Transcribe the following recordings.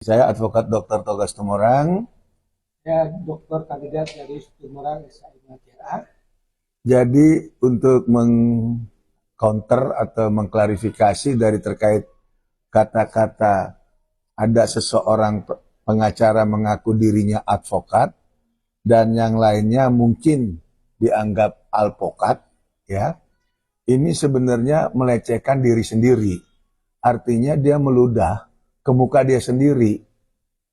Saya advokat Dr. Togas Tumorang. Ya, dokter kandidat dari Tumorang SIMATRA. Jadi untuk meng-counter atau mengklarifikasi dari terkait kata-kata ada seseorang pengacara mengaku dirinya advokat dan yang lainnya mungkin dianggap alpokat, ya. Ini sebenarnya melecehkan diri sendiri. Artinya dia meludah ke muka dia sendiri.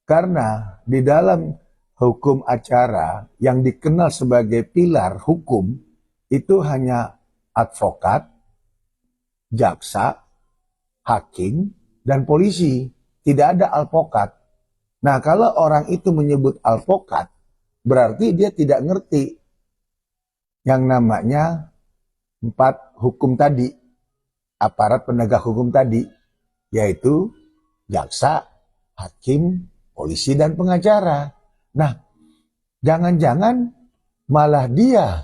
Karena di dalam hukum acara yang dikenal sebagai pilar hukum itu hanya advokat, jaksa, hakim, dan polisi. Tidak ada alpokat. Nah, kalau orang itu menyebut alpokat, berarti dia tidak ngerti yang namanya 4 hukum tadi, aparat penegak hukum tadi, yaitu jaksa, hakim, polisi, dan pengacara. Nah, jangan-jangan malah dia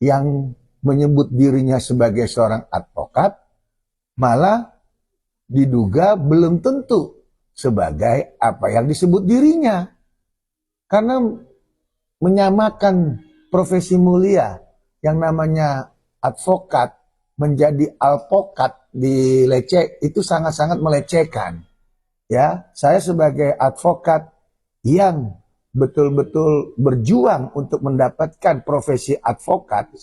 yang menyebut dirinya sebagai seorang advokat, malah diduga belum tentu sebagai apa yang disebut dirinya. Karena menyamakan profesi mulia yang namanya advokat menjadi alpokat itu sangat-sangat melecehkan. Ya, saya sebagai advokat yang betul-betul berjuang untuk mendapatkan profesi advokat,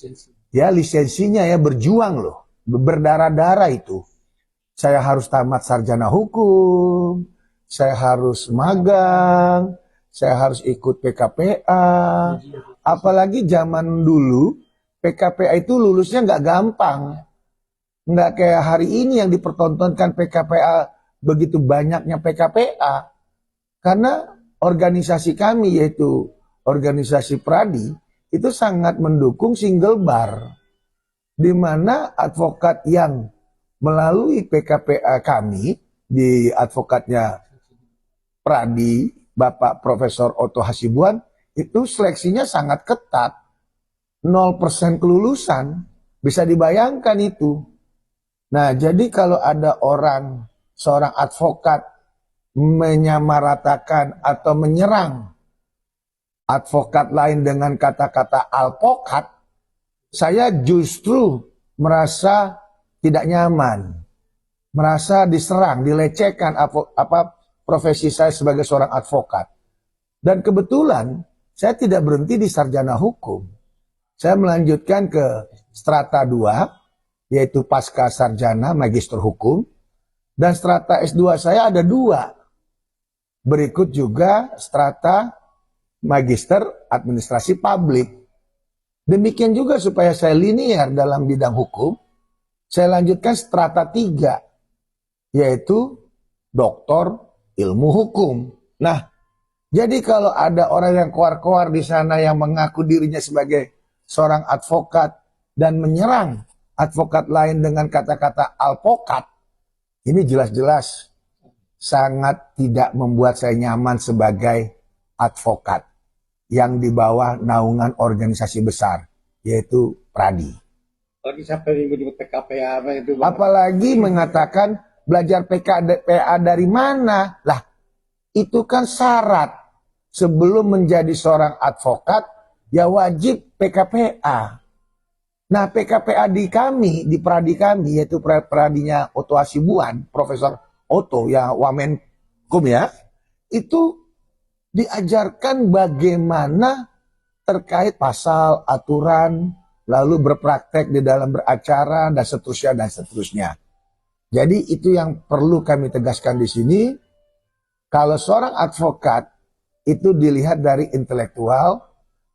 ya lisensinya ya berjuang loh, berdarah-darah itu. Saya harus tamat sarjana hukum, saya harus magang, saya harus ikut PKPA. Apalagi zaman dulu PKPA itu lulusnya nggak gampang. Nggak kayak hari ini yang dipertontonkan PKPA, begitu banyaknya PKPA. Karena organisasi kami yaitu organisasi Pradi itu sangat mendukung single bar. Di mana advokat yang melalui PKPA kami di advokatnya Pradi, Bapak Profesor Otto Hasibuan, itu seleksinya sangat ketat. 0% kelulusan, bisa dibayangkan itu. Nah, jadi kalau ada seorang advokat menyamaratakan atau menyerang advokat lain dengan kata-kata alpokat, saya justru merasa tidak nyaman, merasa diserang, dilecehkan profesi saya sebagai seorang advokat. Dan kebetulan saya tidak berhenti di sarjana hukum. Saya melanjutkan ke strata 2, yaitu pasca sarjana magister hukum. Dan strata S2 saya ada 2. Berikut juga strata magister administrasi publik. Demikian juga supaya saya linear dalam bidang hukum, saya lanjutkan strata 3, yaitu doktor ilmu hukum. Nah, jadi kalau ada orang yang keluar-keluar di sana yang mengaku dirinya sebagai seorang advokat dan menyerang advokat lain dengan kata-kata alpokat, ini jelas-jelas sangat tidak membuat saya nyaman sebagai advokat yang di bawah naungan organisasi besar, yaitu Pradi. Lagi sampai menyebut PKPA apa itu, Bang? Apalagi mengatakan belajar PKPA dari mana? Lah, itu kan syarat. Sebelum menjadi seorang advokat, ya wajib PKPA. Nah, PKPA di kami, di Pradi kami, yaitu Pradinya Otto Hasibuan, Profesor Otto, ya Wamenkum ya, itu diajarkan bagaimana terkait pasal, aturan, lalu berpraktek di dalam beracara, dan seterusnya, dan seterusnya. Jadi itu yang perlu kami tegaskan di sini. Kalau seorang advokat itu dilihat dari intelektual,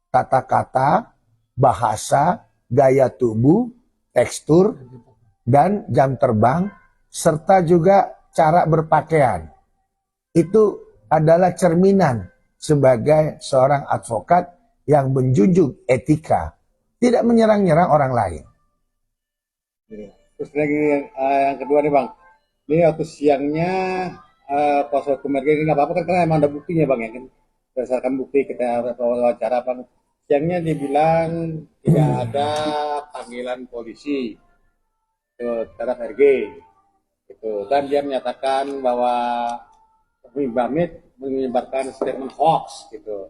kata-kata, bahasa, gaya tubuh, tekstur, dan jam terbang, serta juga cara berpakaian. Itu adalah cerminan sebagai seorang advokat yang menjunjung etika, tidak menyerang-nyerang orang lain. Terus lagi yang kedua nih, Bang. Ini waktu siangnya pas waktu mereka ini nggak apa-apa kan karena emang ada buktinya, Bang, ya kan. Berdasarkan bukti kita wawancara, Bang. Siangnya dibilang tidak ada panggilan polisi terhadap RG. Gitu. Dan dia menyatakan bahwa Bamit menyebarkan statement hoax gitu.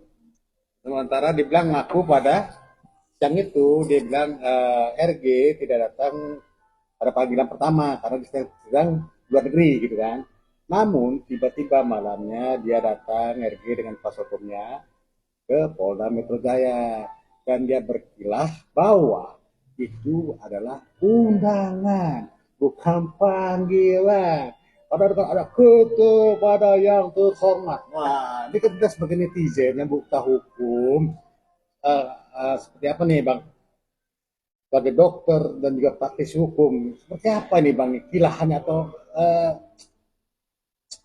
Sementara dibilang ngaku pada siang itu, dia bilang RG tidak datang pada panggilan pertama karena dia sedang luar negeri gitu kan. Namun tiba-tiba malamnya dia datang RG dengan kuasa hukumnya ke Polda Metro Jaya dan dia berkilah bahwa itu adalah undangan bukan panggilan. Ada kepada yang terhormat. Wah, ini kan kita sebagai netizen yang buta hukum, seperti apa nih Bang? Sebagai dokter dan juga praktisi hukum, seperti apa nih Bang? Kilahannya atau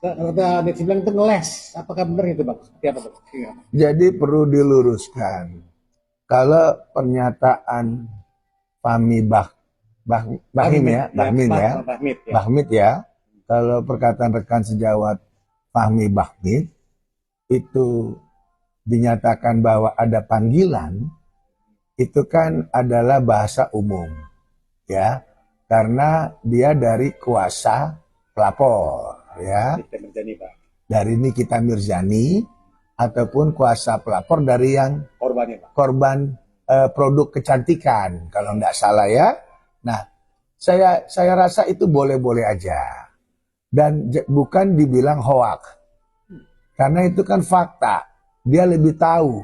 ada netizen bilang itu ngeles. Apakah benar itu Bang? Seperti apa Bang? Iya. Jadi perlu diluruskan. Kalau pernyataan Fahmi Bahim ya, Bahmin ya, Bahmit ya. Bahmit ya. Kalau perkataan rekan sejawat Fahmi Bahmit itu dinyatakan bahwa ada panggilan, itu kan adalah bahasa umum ya, karena dia dari kuasa pelapor ya, Kita berjani Pak. dari Nikita Mirzani ataupun kuasa pelapor dari yang Korbannya Pak. korban produk kecantikan kalau nggak salah ya. Nah, saya rasa itu boleh-boleh aja dan bukan dibilang hoak karena itu kan fakta. Dia lebih tahu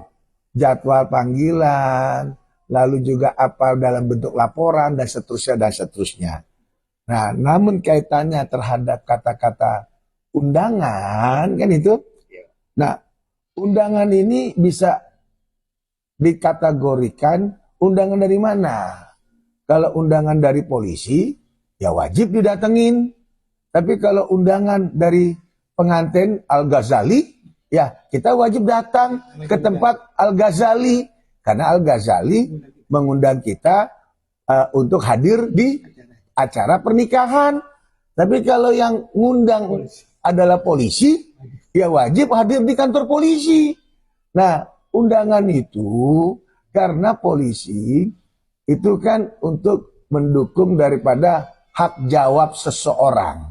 jadwal panggilan, lalu juga apa dalam bentuk laporan dan seterusnya dan seterusnya. Nah, namun kaitannya terhadap kata-kata undangan kan itu. Nah, undangan ini bisa dikategorikan undangan dari mana? Kalau undangan dari polisi, ya wajib didatengin. Tapi kalau undangan dari pengantin Al-Ghazali, ya kita wajib datang ke tempat Al-Ghazali. Karena Al-Ghazali mengundang kita untuk hadir di acara pernikahan. Tapi kalau yang ngundang adalah polisi, ya wajib hadir di kantor polisi. Nah, undangan itu karena polisi itu kan untuk mendukung daripada hak jawab seseorang.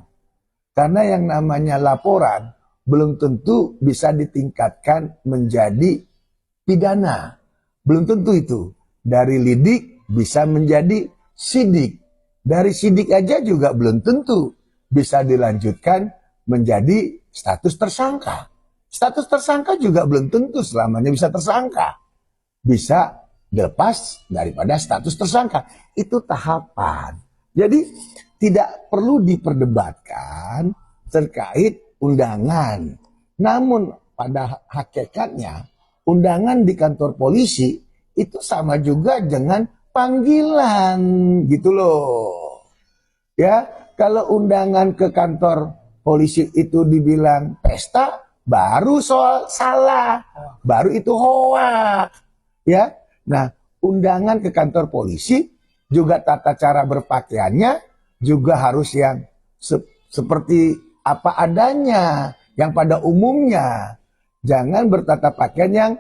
Karena yang namanya laporan belum tentu bisa ditingkatkan menjadi pidana. Belum tentu itu. Dari lidik bisa menjadi sidik. Dari sidik aja juga belum tentu bisa dilanjutkan menjadi status tersangka. Status tersangka juga belum tentu selamanya bisa tersangka. Bisa dilepas daripada status tersangka. Itu tahapan. Jadi tidak perlu diperdebatkan terkait undangan. Namun pada hakikatnya undangan di kantor polisi itu sama juga dengan panggilan gitu loh. Ya, kalau undangan ke kantor polisi itu dibilang pesta, baru soal salah, baru itu hoak. Ya, nah undangan ke kantor polisi juga tata cara berpakaiannya juga harus yang seperti apa adanya, yang pada umumnya. Jangan bertata pakaian yang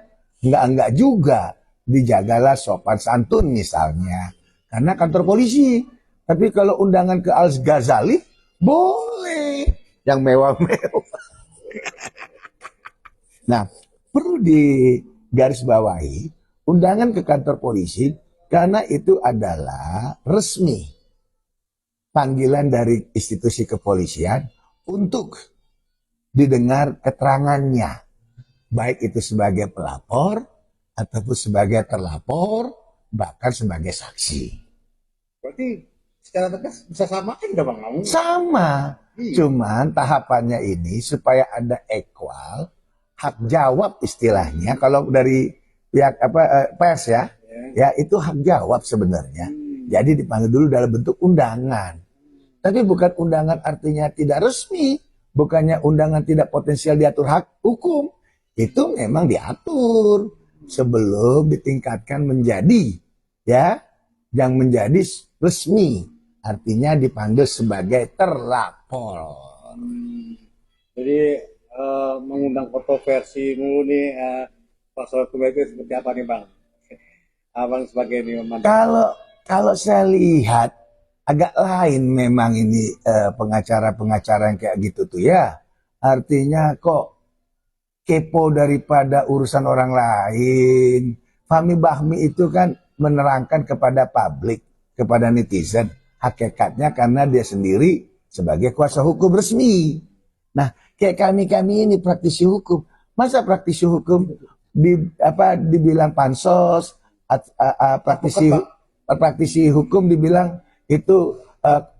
enggak juga. Dijagalah sopan santun misalnya. Karena kantor polisi. Tapi kalau undangan ke Al-Ghazali, boleh. Yang mewah-mewah. Nah, perlu digarisbawahi, undangan ke kantor polisi, karena itu adalah resmi. Panggilan dari institusi kepolisian untuk didengar keterangannya. Baik itu sebagai pelapor, ataupun sebagai terlapor, bahkan sebagai saksi. Berarti secara tegas bisa samain dong Bang? Sama. Iya. Cuman tahapannya ini supaya ada equal, hak jawab istilahnya. Kalau dari pihak pers ya, ya itu hak jawab sebenarnya. Jadi dipanggil dulu dalam bentuk undangan. Tapi bukan undangan artinya tidak resmi. Bukannya undangan tidak potensial diatur hak hukum. Itu memang diatur sebelum ditingkatkan menjadi ya, yang menjadi resmi. Artinya dipanggil sebagai terlapor. Jadi mengundang kontroversi mulu nih pasal hukum itu seperti apa nih Bang? Abang sebagai ini Kalau saya lihat agak lain memang ini pengacara-pengacara yang kayak gitu tuh ya. Artinya kok kepo daripada urusan orang lain. Fahmi Bahmi itu kan menerangkan kepada publik, kepada netizen, hakikatnya karena dia sendiri sebagai kuasa hukum resmi. Nah, kayak kami ini praktisi hukum, masa praktisi hukum dibilang pansos, praktisi hukum dibilang itu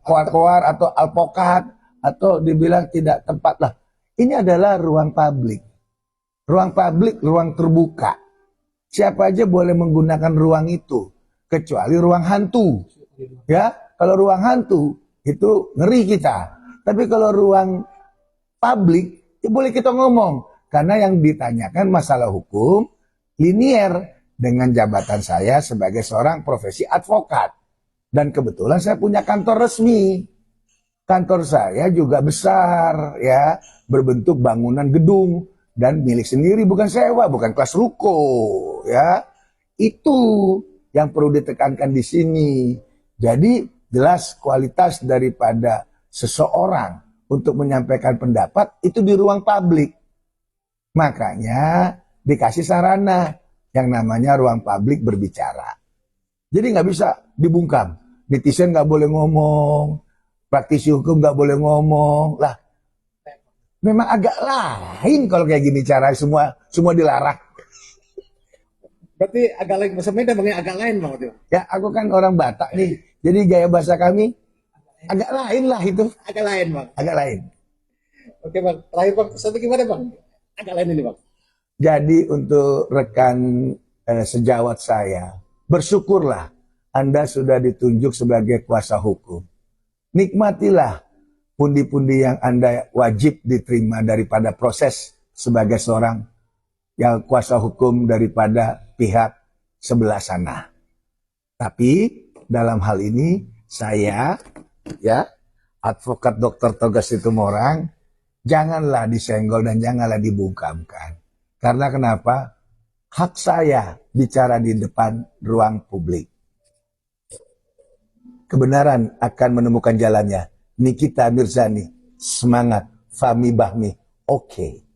koar-koar atau alpokat, atau dibilang tidak tepat lah. Ini adalah ruang publik. Ruang publik, ruang terbuka. Siapa aja boleh menggunakan ruang itu, kecuali ruang hantu. Ya, kalau ruang hantu itu ngeri kita. Tapi kalau ruang publik, ya boleh kita ngomong. Karena yang ditanyakan masalah hukum linier dengan jabatan saya sebagai seorang profesi advokat. Dan kebetulan saya punya kantor resmi. Kantor saya juga besar, ya, berbentuk bangunan gedung dan milik sendiri, bukan sewa, bukan kelas ruko, ya. Itu yang perlu ditekankan di sini. Jadi jelas kualitas daripada seseorang untuk menyampaikan pendapat itu di ruang publik. Makanya dikasih sarana yang namanya ruang publik berbicara. Jadi nggak bisa dibungkam. Netizen nggak boleh ngomong, praktisi hukum nggak boleh ngomong. Lah, memang agak lain kalau kayak gini cara semua dilarang. Berarti agak lain, bahasa Medan bang, agak lain bang itu. Ya, aku kan orang Batak nih, jadi gaya bahasa kami agak lain lah itu. Agak lain bang. Agak lain. Oke bang, terakhir bang, satu gimana bang? Agak lain ini bang. Jadi untuk rekan sejawat saya, bersyukurlah Anda sudah ditunjuk sebagai kuasa hukum. Nikmatilah pundi-pundi yang Anda wajib diterima daripada proses sebagai seorang yang kuasa hukum daripada pihak sebelah sana. Tapi dalam hal ini saya, ya, advokat Dr. Toga Situmorang, janganlah disenggol dan janganlah dibungkamkan. Karena kenapa? Hak saya bicara di depan ruang publik. Kebenaran akan menemukan jalannya. Nikita Mirzani, semangat. Fahmi Bahmi, oke.